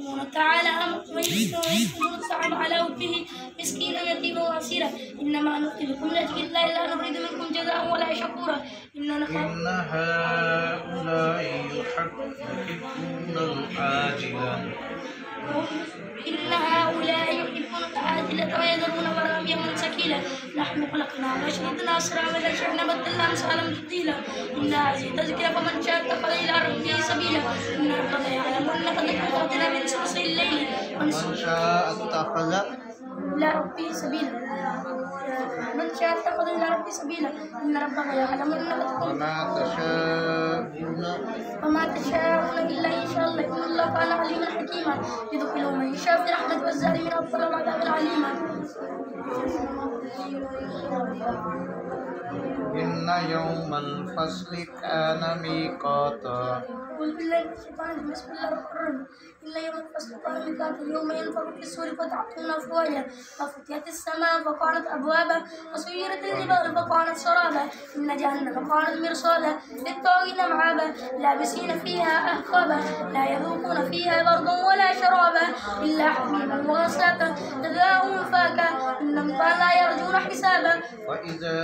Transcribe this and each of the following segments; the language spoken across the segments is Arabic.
يطعمون تعالى ويطعمون الطعام على حبه مسكينا يتيما واسيرا إنما نطعمكم لوجه الله لا نريد منكم جزاء ولا شكورا إن هؤلاء يحبون العاجلة العاجلة ويذرون وراءهم يوما ثقيلا نحن خلقناهم وشهدنا أسرارهم وإذا شئنا بدلنا أمثالهم تبديلا إن هذه تذكرة فمن شاء اتخذ إلى ربه سبيلا إن ربك يعلم أنك تقدم من ثلثي الليل من شاء اتخذ إلى ربه سبيلا من شاء اتخذ إلى ربه سبيلا إن ربك يعلم أنك تقوم وما تشاءون إلا إن شاء الله إن الله كان عليما حكيما يدخل من يشاء في رحمته والظالمين أبصر عذابا عليما إن يوم الفصل كان ميقاتا قل بالله من الشيطان الرجيم بسم الله الرحمن الرحيم إلا يوم الفصل كان ميقاتا يوم ينفخ في الصور فتعطون أفواجا وفتحت السماء فكانت أبوابا وسيرت الجبال فكانت سرابا إن جهنم كانت مرصادا للطاغين مآبا لابسين فيها أحقابا لا يذوقون فيها بردا ولا شرابا إلا حميما وغساقا جزاء وفاقا إنهم كانوا لا يرجون حسابا وإذا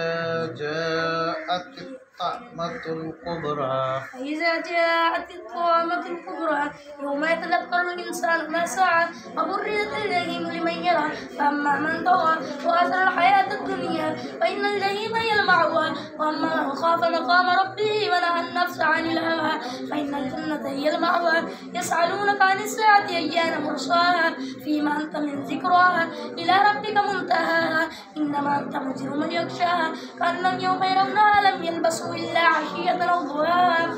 جاءت الطامة الكبرى يوم يتذكر الإنسان ما سعى وبرزت الجحيم لمن يرى فأما من طغى وآثر الحياة الدنيا فإن الجحيم هي المأوى وأما من خاف مقام ربه ونهى النفس عن الهوى فإن الجنة هي المأوى يسألونك عن الساعة أيان مرساها فيما أنت من ذكراها إلى ربك منتهاها إنما أنت منذر من يخشاها كأنهم يوم يرونها لم يلبسوا إلا عشية أو ضحاها